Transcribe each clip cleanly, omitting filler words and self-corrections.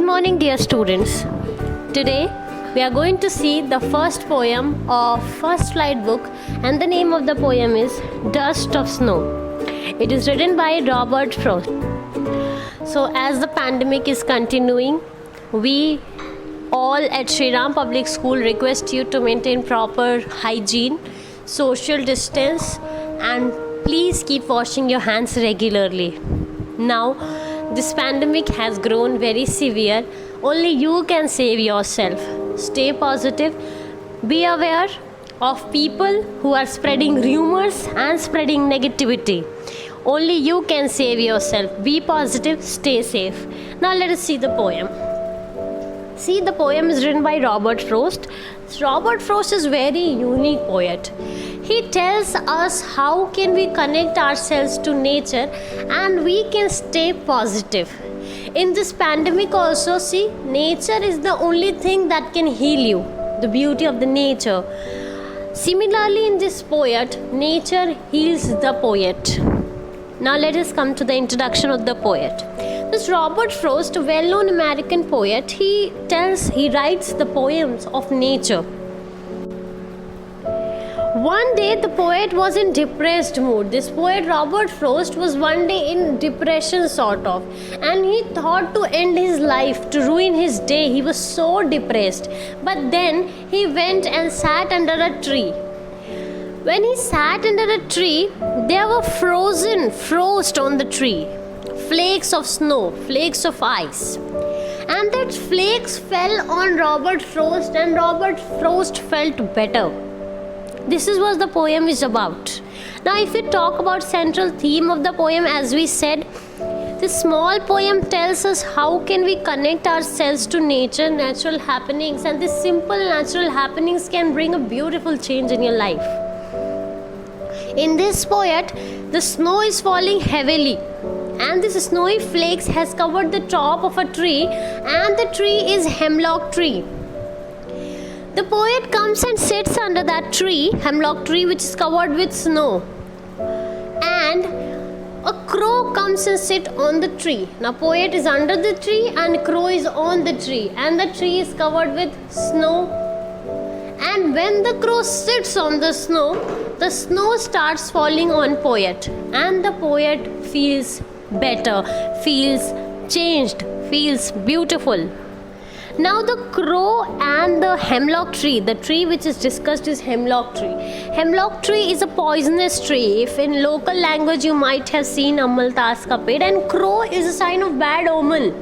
morning, dear students. Today we are going to see the first poem of First Flight book, and the name of the poem is Dust of Snow. It is written by Robert Frost. So as the pandemic is continuing, we all at Sri Ram Public School request you to maintain proper hygiene, social distance, and please keep washing your hands regularly. Now, this pandemic has grown very severe. Only you can save yourself. Stay positive. Be aware of people who are spreading rumors and spreading negativity. Only you can save yourself. Be positive. Stay safe. Now let us see the poem. See, the poem is written by Robert Frost. Robert Frost is a very unique poet. He tells us how can we connect ourselves to nature and we can stay positive. In this pandemic also, see, nature is the only thing that can heal you. The beauty of the nature. Similarly, in this poet, nature heals the poet. Now let us come to the introduction of the poet. This Robert Frost, a well-known American poet, he writes the poems of nature. One day the poet was in depressed mood. This poet Robert Frost was one day in depression sort of, and he thought to end his life, to ruin his day. He was so depressed. But then he went and sat under a tree. When he sat under a tree, there were frost on the tree. Flakes of snow, flakes of ice. And that flakes fell on Robert Frost, and Robert Frost felt better. This is what the poem is about. Now if we talk about central theme of the poem, as we said, this small poem tells us how can we connect ourselves to nature, natural happenings, and these simple natural happenings can bring a beautiful change in your life. In this poet, the snow is falling heavily, and this snowy flakes has covered the top of a tree, and the tree is hemlock tree. The poet comes and sits under that tree, hemlock tree, which is covered with snow. And a crow comes and sits on the tree. Now poet is under the tree and crow is on the tree, and the tree is covered with snow. And when the crow sits on the snow starts falling on poet, and the poet feels better, feels changed, feels beautiful. Now the crow and the hemlock tree, the tree which is discussed is hemlock tree. Hemlock tree is a poisonous tree. If in local language you might have seen Amaltas Kaped, and crow is a sign of bad omen.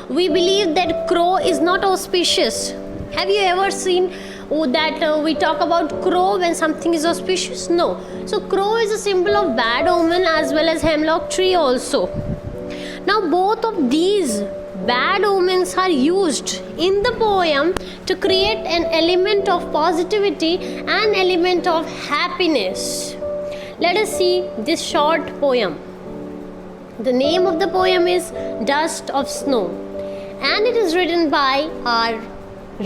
We believe that crow is not auspicious. Have you ever seen that we talk about crow when something is auspicious? No. So crow is a symbol of bad omen as well as hemlock tree also. Now both of these bad omens are used in the poem to create an element of positivity and element of happiness. Let us see this short poem. The name of the poem is Dust of Snow, and it is written by our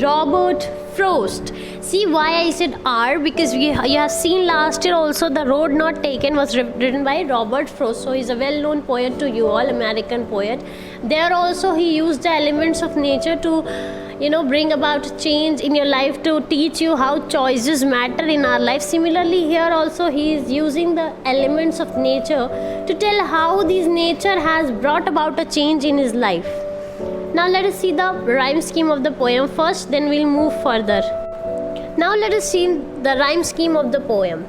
Robert Frost. See why I said R, because you have seen last year also the Road Not Taken was written by Robert Frost. So he's a well-known poet to you all, American poet. There also he used the elements of nature to bring about change in your life, to teach you how choices matter in our life. Similarly here also he is using the elements of nature to tell how this nature has brought about a change in his life. Now let us see the rhyme scheme of the poem first, then we'll move further. Now let us see the rhyme scheme of the poem.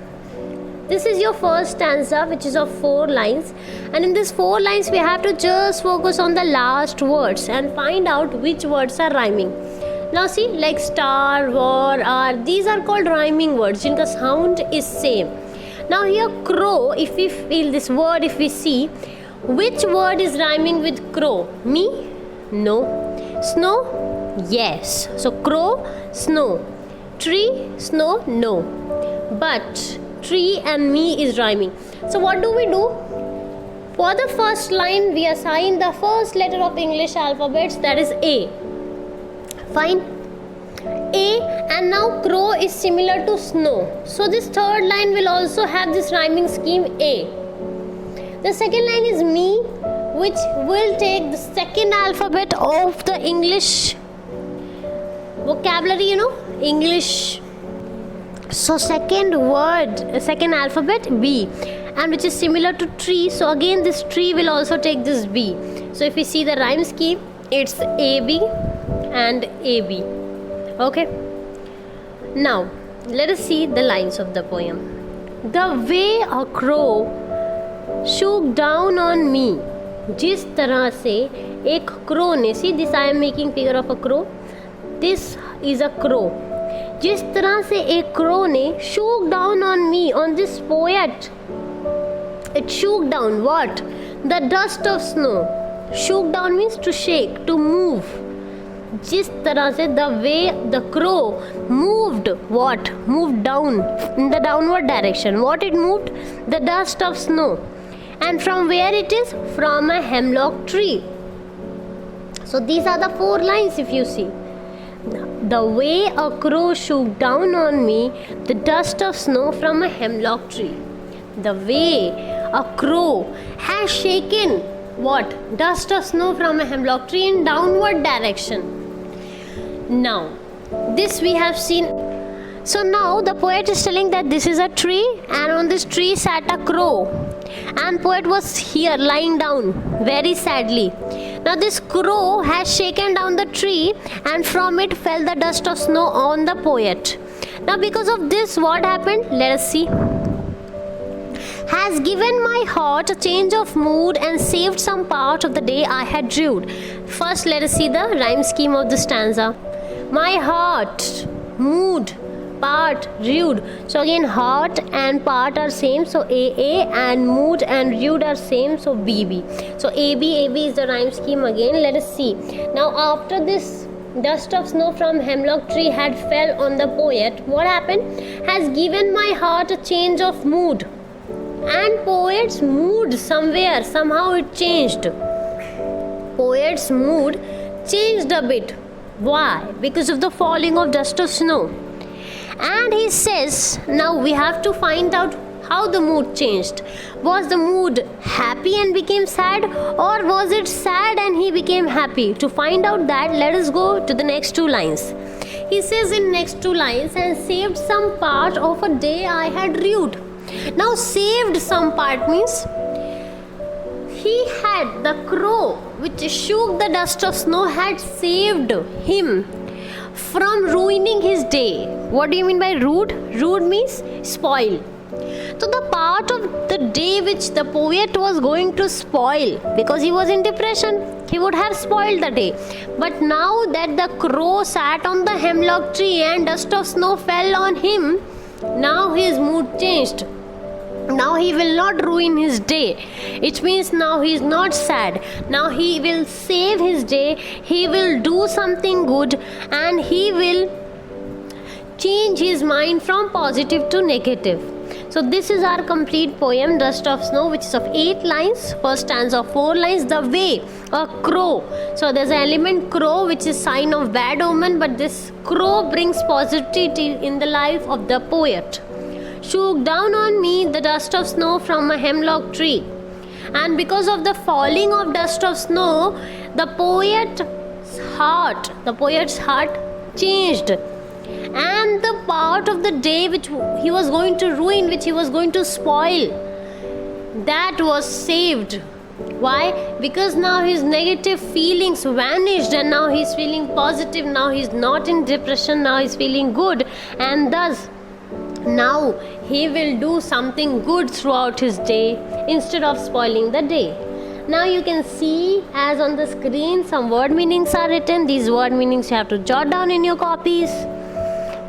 This is your first stanza, which is of 4 lines, and in these 4 lines we have to just focus on the last words and find out which words are rhyming. Now see, like star, war, are, these are called rhyming words, jinka sound is same. Now here crow, if we feel this word, if we see, which word is rhyming with crow? Me? No. Snow? Yes. So crow, snow. Tree, snow, no. But tree and me is rhyming. So what do we do? For the first line, we assign the first letter of English alphabets, that is A. Fine. A, and now crow is similar to snow. So this third line will also have this rhyming scheme A. The second line is me. which will take the second alphabet of the English vocabulary, English. So second alphabet B, and which is similar to tree. So again this tree will also take this B. So if we see the rhyme scheme, it's AB and AB. Okay. Now let us see the lines of the poem. The way a crow shook down on me. जिस तरह से एक crow ने, see this I am making figure of a crow, this is a crow. जिस तरह से एक crow ने shook down on me, on this poet, it shook down what? The dust of snow. Shook down means to shake, to move. जिस तरह से the way the crow moved, what? Moved down in the downward direction. What it moved? The dust of snow. And from where it is? From a hemlock tree. So these are the 4 lines if you see. The way a crow shook down on me, the dust of snow from a hemlock tree. The way a crow has shaken what? Dust of snow from a hemlock tree in downward direction. Now, this we have seen. So now the poet is telling that this is a tree, and on this tree sat a crow, and poet was here lying down very sadly. Now this crow has shaken down the tree, and from it fell the dust of snow on the poet. Now because of this, what happened? Let us see. Has given my heart a change of mood and saved some part of the day I had rued. First let us see the rhyme scheme of the stanza. My heart, mood, part, rude. So again heart and part are same, so AA, and mood and rude are same, so BB. So AB is the rhyme scheme again. Let us see. Now after this dust of snow from hemlock tree had fell on the poet, what happened? Has given my heart a change of mood. And poet's mood somehow it changed. Poet's mood changed a bit. Why? Because of the falling of dust of snow. And he says, now we have to find out how the mood changed. Was the mood happy and became sad, or was it sad and he became happy? To find out that, let us go to the next 2 lines. He says in next 2 lines, and saved some part of a day I had rued. Now saved some part means he had, the crow which shook the dust of snow had saved him from ruining his day. What do you mean by rude? Rude means spoil. So the part of the day which the poet was going to spoil, because he was in depression, he would have spoiled the day. But now that the crow sat on the hemlock tree and dust of snow fell on him, now his mood changed. Now he will not ruin his day. It means now he is not sad. Now he will save his day. He will do something good, and he will change his mind from positive to negative. So this is our complete poem, Dust of Snow, which is of 8 lines. First stanza of 4 lines. The way a crow. So there's an element crow which is sign of bad omen, but this crow brings positivity in the life of the poet. Shook down on me the dust of snow from a hemlock tree. And because of the falling of dust of snow, the poet's heart changed. And the part of the day which he was going to ruin, which he was going to spoil, that was saved. Why? Because now his negative feelings vanished, and now he's feeling positive. Now he's not in depression. Now he's feeling good, and thus now he will do something good throughout his day instead of spoiling the day. Now you can see as on the screen some word meanings are written. These word meanings you have to jot down in your copies.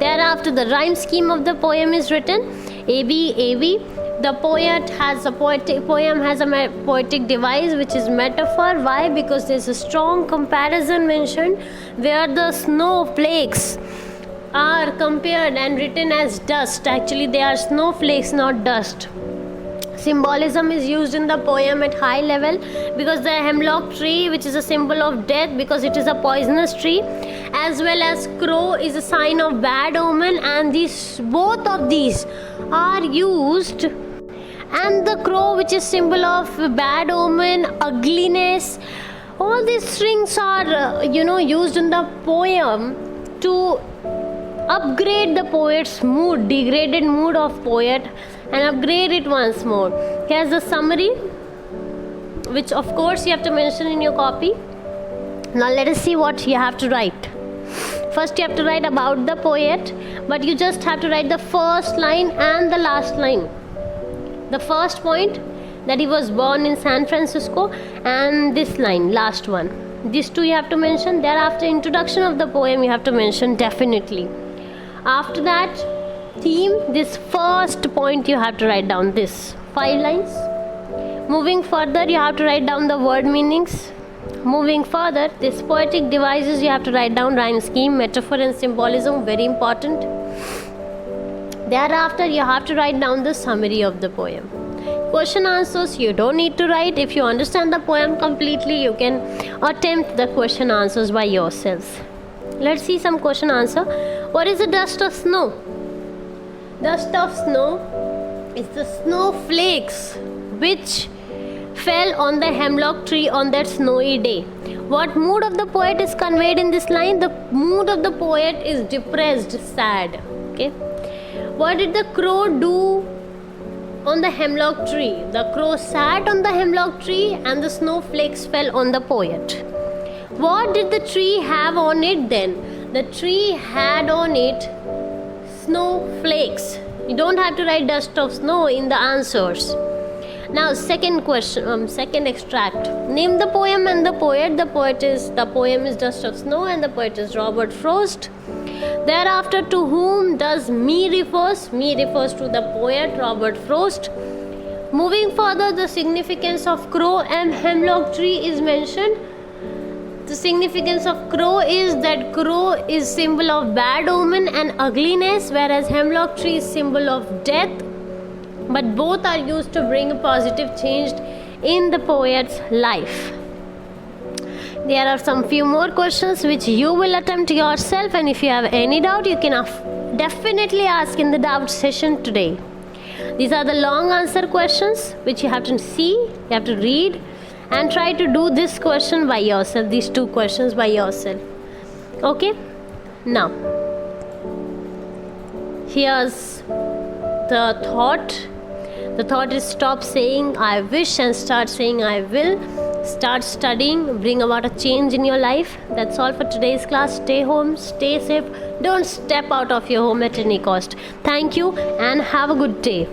Thereafter the rhyme scheme of the poem is written. AB. The poem has a poetic device which is metaphor. Why? Because there is a strong comparison mentioned where the snowflakes are compared and written as dust. Actually they are snowflakes, not dust. Symbolism is used in the poem at high level, because the hemlock tree, which is a symbol of death because it is a poisonous tree, as well as crow is a sign of bad omen, and both of these are used and the crow, which is symbol of bad omen, ugliness. All these things are used in the poem to upgrade the poet's mood, degraded mood of poet, and upgrade it once more. Here's the summary, which of course you have to mention in your copy. Now let us see what you have to write. First you have to write about the poet, but you just have to write the first line and the last line. The first point, that he was born in San Francisco, and this line, last one. These two you have to mention. Thereafter, introduction of the poem you have to mention definitely. After that, theme, this first point you have to write down, this 5 lines. Moving further, you have to write down the word meanings. Moving further, this poetic devices you have to write down, rhyme scheme, metaphor and symbolism, very important. Thereafter, you have to write down the summary of the poem. Question answers you don't need to write. If you understand the poem completely, you can attempt the question answers by yourselves. Let's see some question answer. What is the dust of snow? Dust of snow is the snowflakes which fell on the hemlock tree on that snowy day. What mood of the poet is conveyed in this line? The mood of the poet is depressed, sad. Okay. What did the crow do on the hemlock tree? The crow sat on the hemlock tree and the snowflakes fell on the poet. What did the tree have on it then? The tree had on it snowflakes. You don't have to write dust of snow in the answers. Now second question, second extract. Name the poem and the poet. The poem is Dust of Snow and the poet is Robert Frost. Thereafter, to whom does me refers? Me refers to the poet Robert Frost. Moving further, the significance of crow and hemlock tree is mentioned. The significance of crow is that crow is symbol of bad omen and ugliness, whereas hemlock tree is symbol of death. But both are used to bring a positive change in the poet's life. There are some few more questions which you will attempt yourself, and if you have any doubt, you can definitely ask in the doubt session today. These are the long answer questions which you have to see, you have to read, and try to do this question by yourself, these 2 questions by yourself. Okay? Now, here's the thought. The thought is stop saying I wish and start saying I will. Start studying, bring about a change in your life. That's all for today's class. Stay home, stay safe. Don't step out of your home at any cost. Thank you and have a good day.